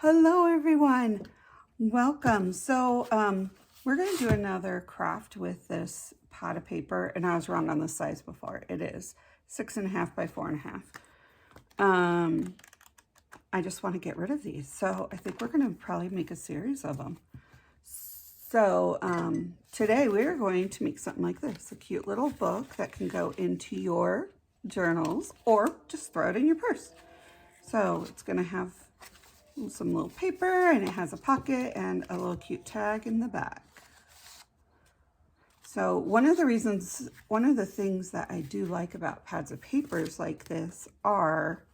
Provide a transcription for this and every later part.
Hello everyone, welcome. So we're going to do another craft with this pad of paper, and I was wrong on the size before. It is 6.5 by 4.5. I just want to get rid of these, so I think we're going to probably make a series of them. So today we're going to make something like this, a cute little book that can go into your journals or just throw it in your purse. So it's going to have some little paper, and it has a pocket and a little cute tag in the back. So one of the things that I do like about pads of papers like this are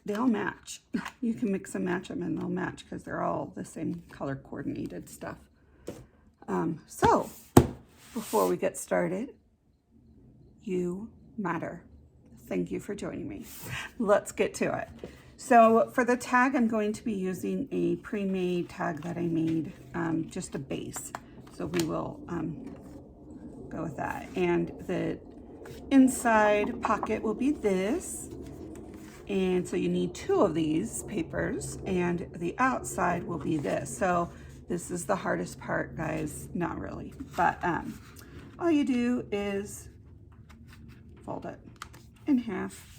they all match. You can mix and match them and they'll match because they're all the same color coordinated stuff. So before we get started, you matter. Thank you for joining me. Let's get to it. So for the tag, I'm going to be using a pre-made tag that I made, just a base. So we will go with that. And the inside pocket will be this. And so you need 2 of these papers, and the outside will be this. So this is the hardest part, guys. Not really, but all you do is fold it in half.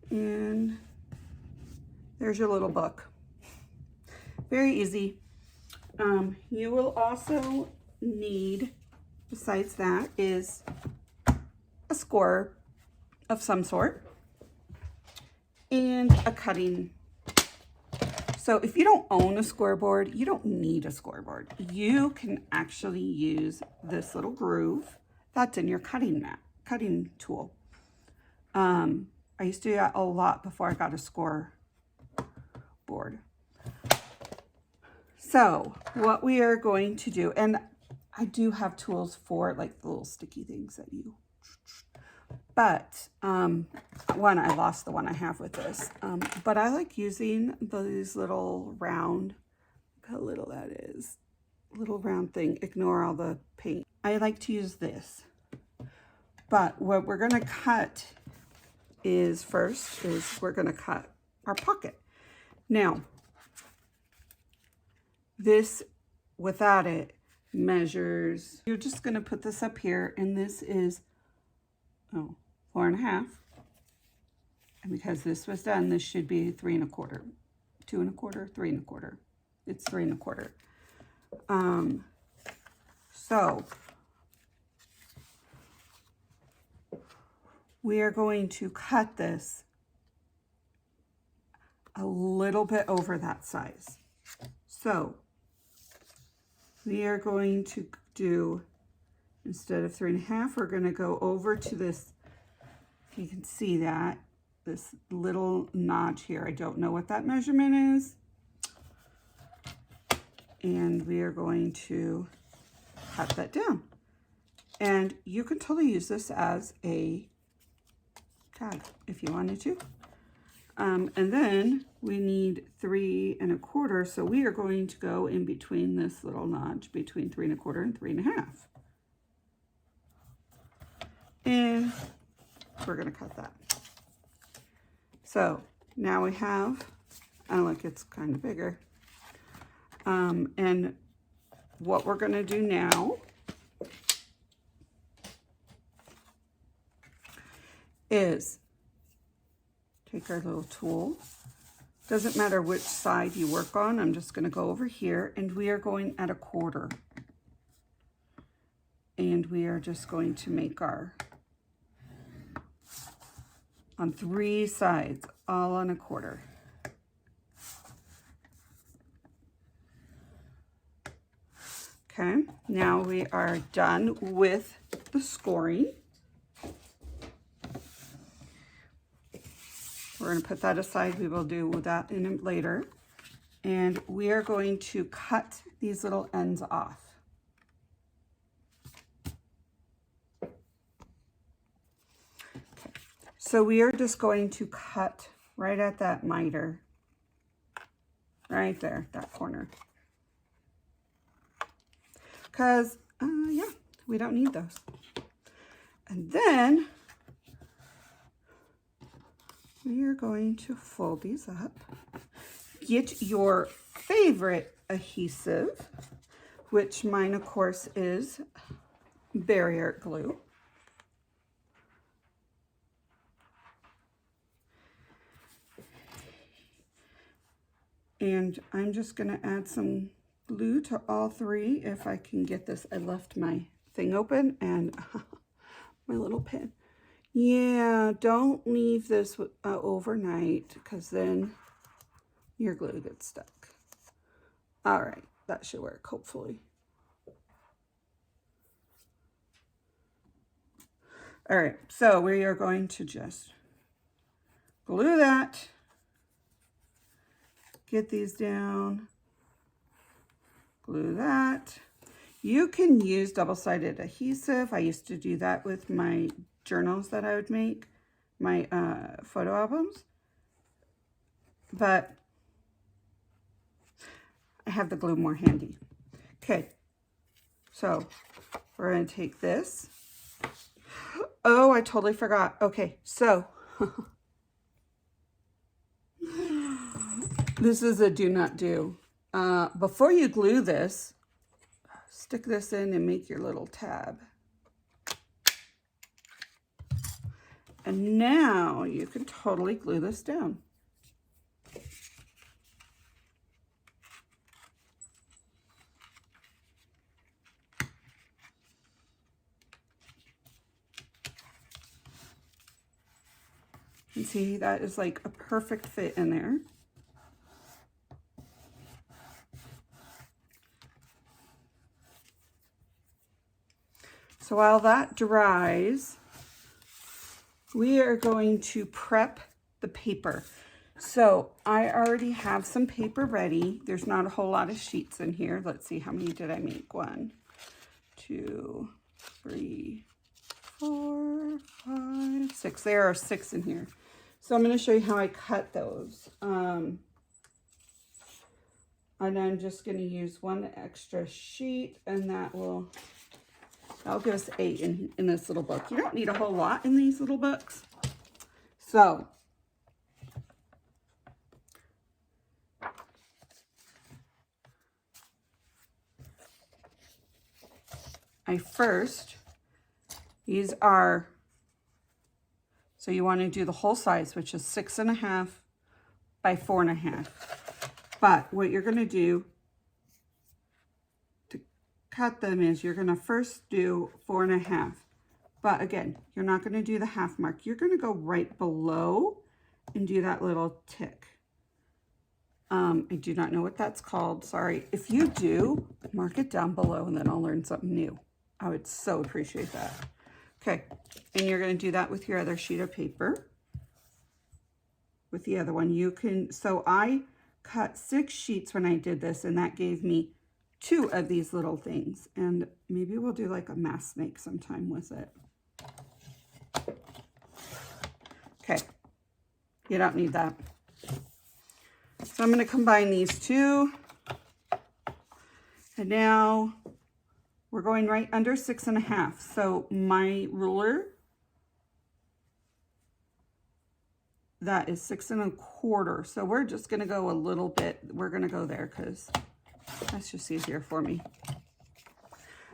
And there's your little book. Very easy. You will also need, besides that, is a score of some sort and a cutting. So if you don't own a scoreboard, you don't need a scoreboard. You can actually use this little groove that's in your cutting tool. I used to do that a lot before I got a score board. So what we are going to do, and I do have tools for like the little sticky things that you, but one, I lost the one I have with this, but I like using these little round, look how little that is, little round thing, ignore all the paint. I like to use this, but what we're gonna cut is we're going to cut our pocket. Now, this without it measures, you're just going to put this up here, and this is 4.5. And because this was done, this should be 3 1/4, 2 1/4, 3 1/4. It's 3 1/4. So we are going to cut this a little bit over that size. So we are going to do, instead of 3 1/2, we're going to go over to this, if you can see that, this little notch here. I don't know what that measurement is. And we are going to cut that down. And you can totally use this as a tag if you wanted to. And then we need 3 1/4, so we are going to go in between this little notch between 3 1/4 and 3 1/2, and we're going to cut that. So now we have, oh look, it's kind of bigger. And what we're going to do now is take our little tool. Doesn't matter which side you work on. I'm just going to go over here, and we are going at 1/4. And we are just going to make our, on 3 sides, all on 1/4. Okay, now we are done with the scoring. We're going to put that aside. We will do that in later. And we are going to cut these little ends off. Okay. So we are just going to cut right at that miter. Right there, that corner. Because, yeah, we don't need those. And then we are going to fold these up. Get your favorite adhesive, which mine, of course, is barrier glue. And I'm just going to add some glue to all three if I can get this. I left my thing open and my little pin. Yeah, don't leave this overnight because then your glue gets stuck. All right, that should work, hopefully. All right, so we are going to just glue that. Get these down, glue that. You can use double-sided adhesive. I used to do that with my journals that I would make, my photo albums. But I have the glue more handy. Okay, so we're going to take this. Oh, I totally forgot. Okay, so this is a do not do. Before you glue this, stick this in and make your little tab. And now you can totally glue this down. And see, that is like a perfect fit in there. So while that dries, we are going to prep the paper. So I already have some paper ready. There's not a whole lot of sheets in here. Let's see, how many did I make? 1, 2, 3, 4, 5, 6. There are 6 in here. So I'm going to show you how I cut those. And I'm just going to use 1 extra sheet, and that'll give us 8 in this little book. You don't need a whole lot in these little books. So these are, so you want to do the whole size, which is 6.5 by 4.5. But what you're going to do to cut them is you're going to first do 4.5. But again, you're not going to do the half mark. You're going to go right below and do that little tick. I do not know what that's called. Sorry. If you do, mark it down below and then I'll learn something new. I would so appreciate that. Okay. And you're going to do that with your other sheet of paper. With the other one, you can, so I cut 6 sheets when I did this, and that gave me 2 of these little things. And maybe we'll do like a mass snake sometime with it. Okay. You don't need that. So I'm going to combine these 2. And now we're going right under 6.5. So my ruler, that is 6.25. So we're just going to go a little bit. We're going to go there because that's just easier for me.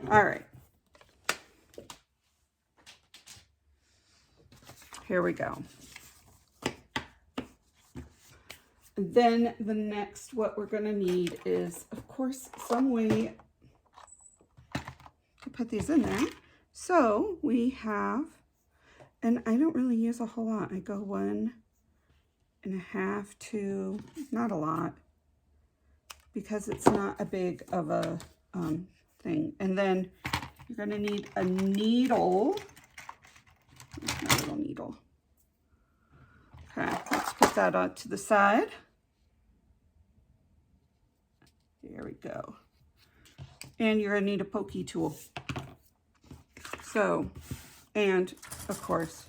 All right. Here we go. Then the next, what we're going to need is, of course, some way to put these in there. So we have, and I don't really use a whole lot. I go 1.5, 2, not a lot, because it's not a big of a thing. And then you're going to need a needle. Where's my little needle? Okay, let's put that on to the side. There we go. And you're going to need a pokey tool. So, and of course,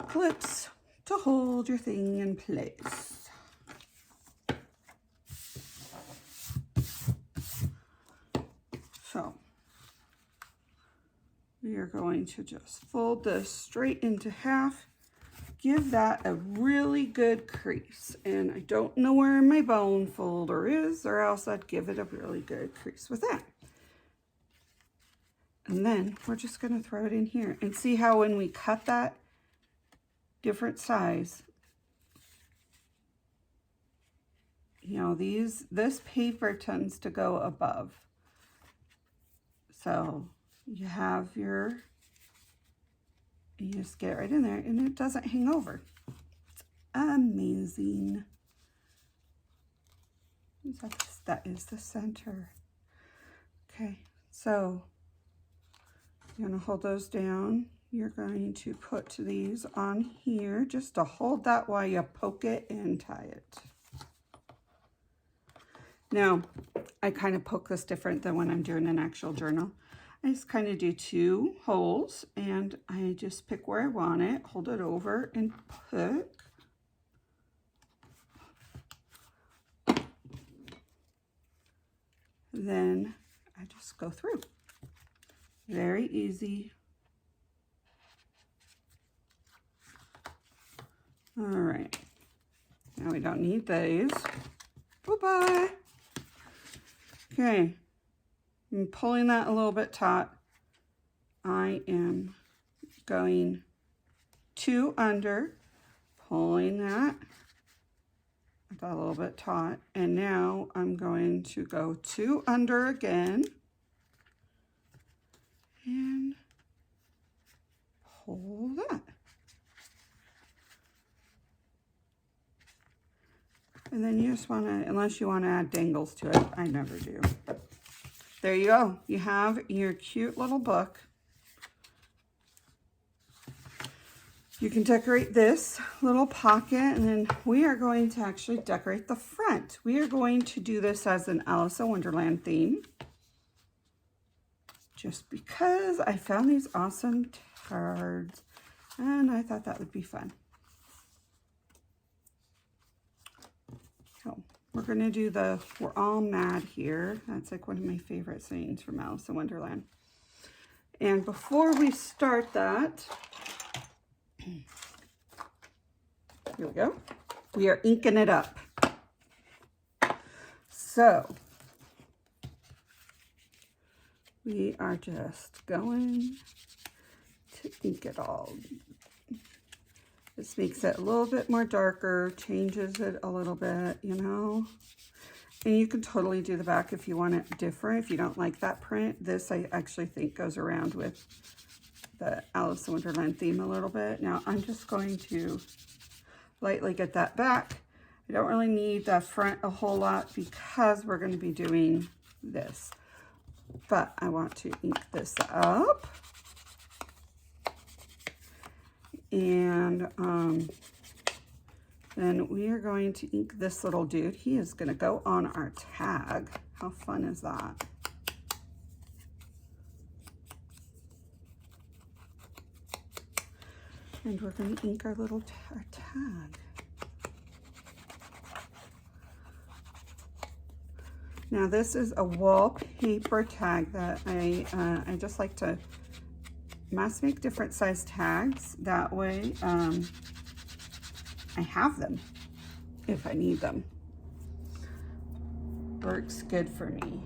clips to hold your thing in place. So, we are going to just fold this straight into half give that a really good crease. And I don't know where my bone folder is, or else I'd give it a really good crease with that. And then we're just going to throw it in here and see how when we cut that different size, you know, this paper tends to go above. So you have you just get right in there and it doesn't hang over. It's amazing. That is the center. Okay, so you're going to hold those down. You're going to put these on here just to hold that while you poke it and tie it. Now, I kind of poke this different than when I'm doing an actual journal. I just kind of do 2 holes and I just pick where I want it, hold it over and poke. Then I just go through. Very easy. All right. Now we don't need these. Bye-bye. Okay. I'm pulling that a little bit taut. I am going 2 under, pulling that. I got a little bit taut. And now I'm going to go 2 under again. And pull that. And then you just want to, unless you want to add dangles to it, I never do. There you go. You have your cute little book. You can decorate this little pocket, and then we are going to actually decorate the front. We are going to do this as an Alice in Wonderland theme. Just because I found these awesome cards, and I thought that would be fun. So we're going to do the We're All Mad here. That's like one of my favorite sayings from Alice in Wonderland. And before we start that, here we go. We are inking it up. So we are just going to ink it all. This makes it a little bit more darker, changes it a little bit, you know. And you can totally do the back if you want it different. If you don't like that print, this I actually think goes around with the Alice in Wonderland theme a little bit. Now I'm just going to lightly get that back. I don't really need the front a whole lot because we're going to be doing this. But I want to ink this up. And then we are going to ink this little dude. He is going to go on our tag. How fun is that? And we're going to ink our little tag. Now this is a wallpaper tag that I just like to mass make different size tags. That way I have them if I need them. Works good for me.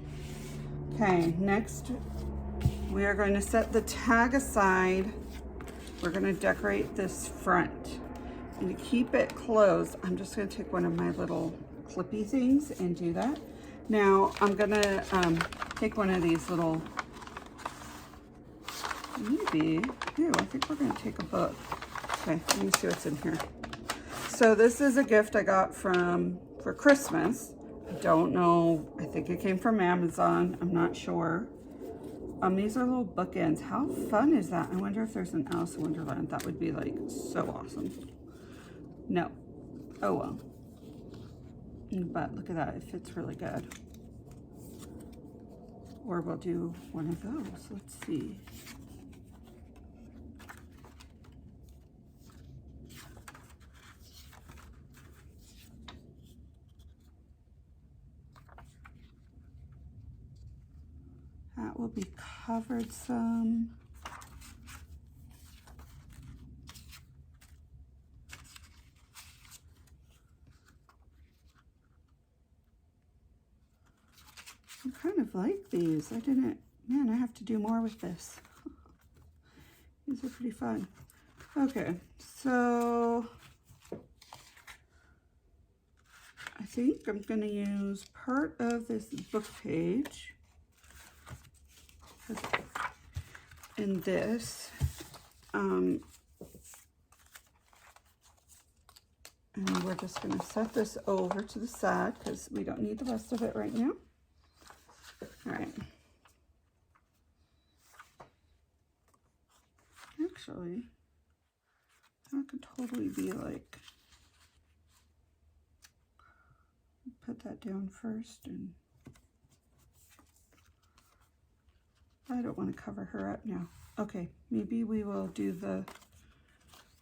Okay, next we are going to set the tag aside. We're going to decorate this front. And to keep it closed, I'm just going to take one of my little clippy things and do that. Now I'm going to take one of these little, maybe, I think we're going to take a book. Okay, let me see what's in here. So this is a gift I got for Christmas. I don't know, I think it came from Amazon, I'm not sure. These are little bookends. How fun is that? I wonder if there's an Alice in Wonderland. That would be like so awesome. No. Oh well. But look at that, it fits really good. Or we'll do one of those. Let's see. That will be covered some. I kind of like these. Man, I have to do more with this. These are pretty fun. Okay, so I think I'm going to use part of this book page in this. And we're just going to set this over to the side because we don't need the rest of it right now. All right. Actually, that could totally be like, put that down first, and I don't want to cover her up now. Okay, maybe we will do the,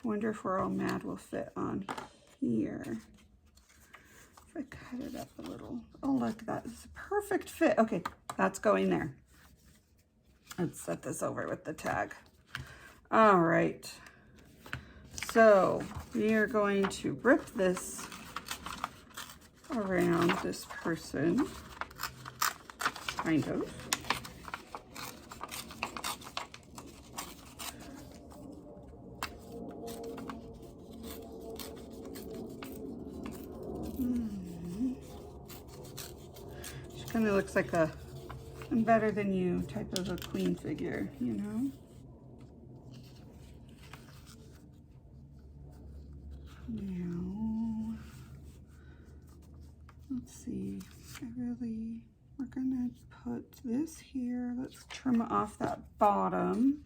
wonder if We're All Mad will fit on here. If I cut it up a little. Oh, look, that is a perfect fit. Okay, that's going there. Let's set this over with the tag. All right, so we are going to rip this around this person, kind of. She kind of looks like a I'm better than you type of a queen figure, you know? Now, let's see, we're gonna put this here. Let's trim off that bottom.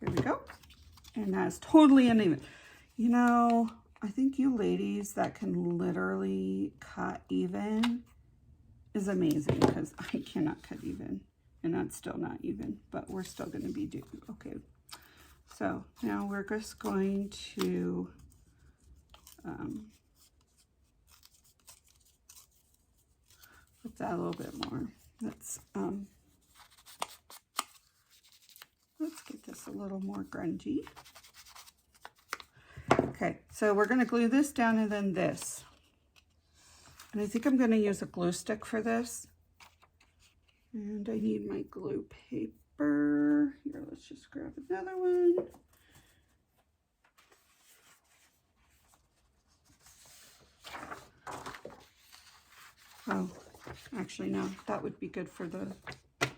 There we go. And that's totally uneven. You know, I think you ladies that can literally cut even is amazing, because I cannot cut even, and that's still not even, but we're still gonna be doing, okay. So now we're just going to put that a little bit more. Let's get this a little more grungy. Okay, so we're going to glue this down and then this. And I think I'm going to use a glue stick for this. And I need my glue paper. Here, let's just grab another one. Oh, actually no, that would be good for the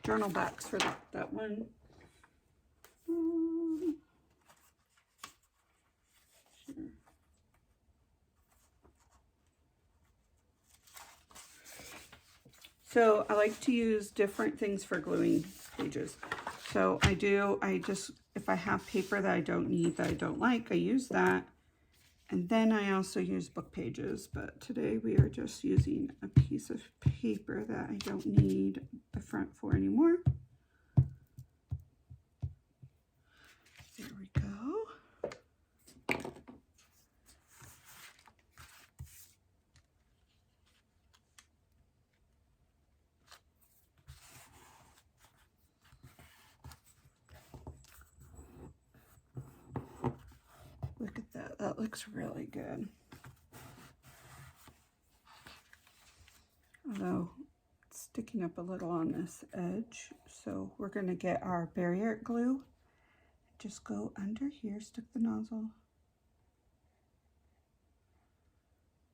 journal backs for that one. Sure. So I like to use different things for gluing pages. So if I have paper that I don't need, that I don't like, I use that. And then I also use book pages, but today we are just using a piece of paper that I don't need the front for anymore. There we go. Look at that, that looks really good. Although it's sticking up a little on this edge. So we're gonna get our barrier glue. Just go under here, stick the nozzle.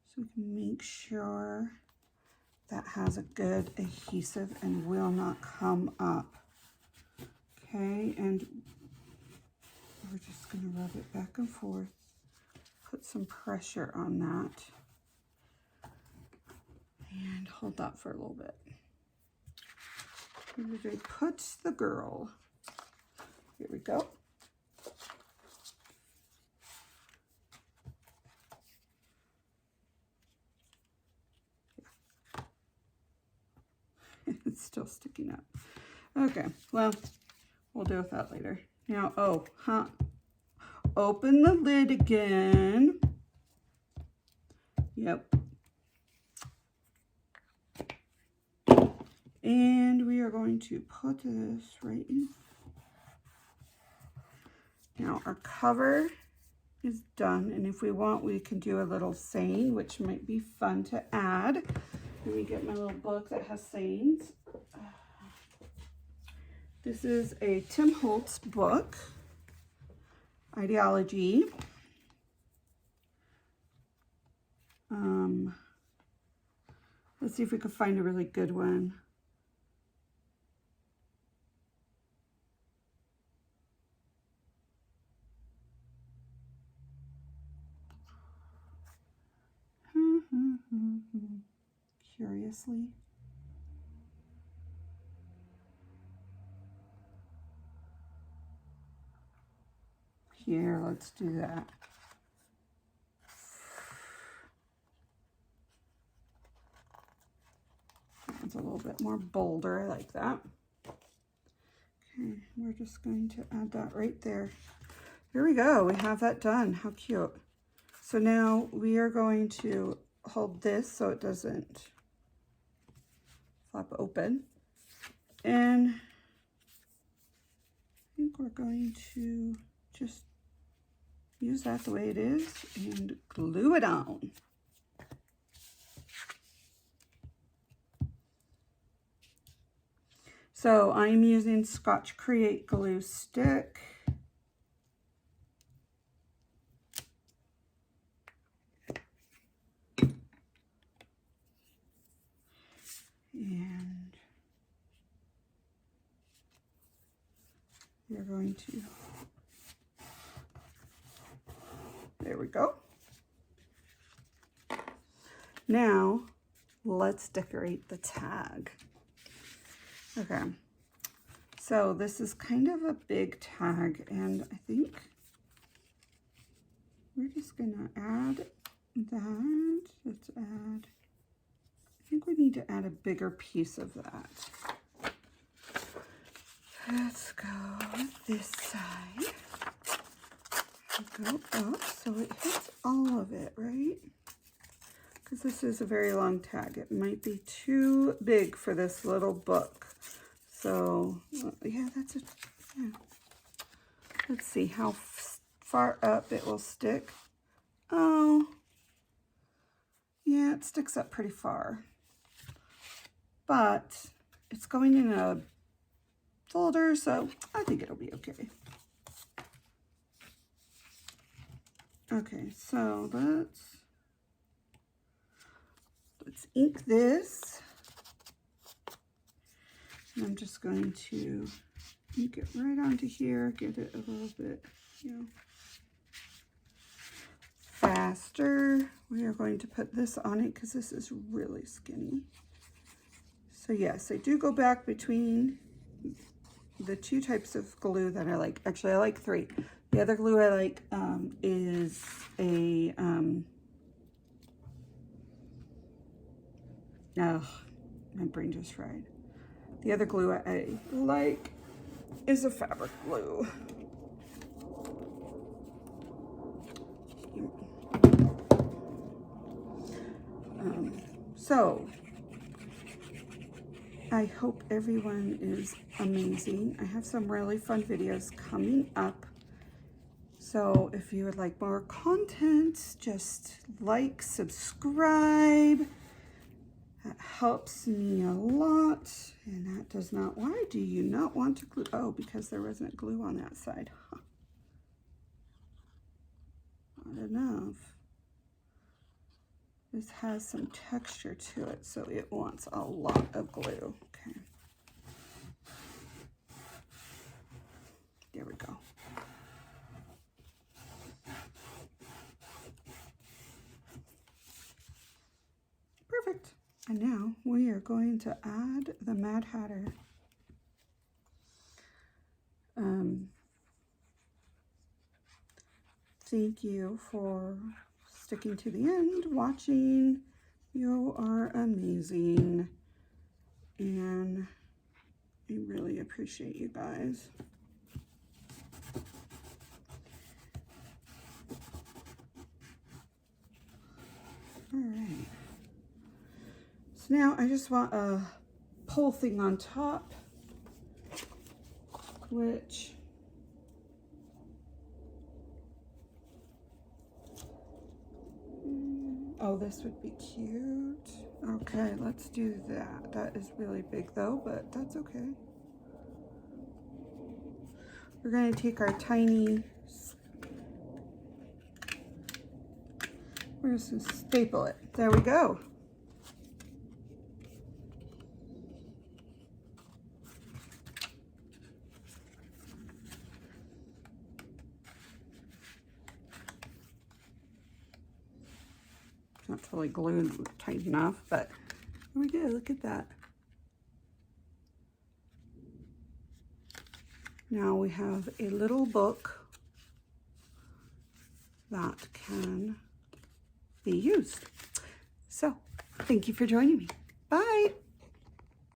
So we can make sure that has a good adhesive and will not come up. Okay, and we're just going to rub it back and forth, put some pressure on that, and hold that for a little bit. Where did I put the girl? Here we go. It's still sticking up. Okay, well, we'll deal with that later. Now, open the lid again. Yep. And we are going to put this right in. Now, our cover is done, and if we want, we can do a little saying, which might be fun to add. Let me get my little book that has sayings. This is a Tim Holtz book, Ideology. Let's see if we can find a really good one. Curiously. Here, let's do that. It's a little bit more bolder. I like that. Okay, we're just going to add that right there. Here we go. We have that done. How cute. So now we are going to hold this so it doesn't flop open. And I think we're going to just use that the way it is and glue it on. So I'm using Scotch Create glue stick. And we're going to, there we go. Now let's decorate the tag. Okay, so this is kind of a big tag, and I think we're just gonna add that. Let's add, I think we need to add a bigger piece of that. Let's go with this side. Go up so it hits all of it, right? Because this is a very long tag. It might be too big for this little book. So, yeah, that's it. Yeah. Let's see how far up it will stick. Oh, yeah, it sticks up pretty far. But it's going in a folder, so I think it'll be okay. Okay, so let's ink this. And I'm just going to ink it right onto here, get it a little bit, faster. We are going to put this on it because this is really skinny. So yes, I do go back between the two types of glue that I like. Actually, I like three. The other glue I like is a, oh, my brain just fried. The other glue I like is a fabric glue. So I hope everyone is amazing. I have some really fun videos coming up. So if you would like more content, just like, subscribe. That helps me a lot. And that does not, why do you not want to glue? Oh, because there wasn't glue on that side. Huh. Not enough. This has some texture to it, so it wants a lot of glue. Okay. There we go. Perfect. And now we are going to add the Mad Hatter. Thank you for sticking to the end, watching. You are amazing. And I really appreciate you guys. All right. So now I just want a pole thing on top, which Oh, this would be cute. Okay, let's do that. That is really big though, but that's okay. We're going to take our tiny, we're just going to staple it. There we go. It's not totally glued tight enough, but here we go. Look at that. Now we have a little book that can be used. So, thank you for joining me. Bye.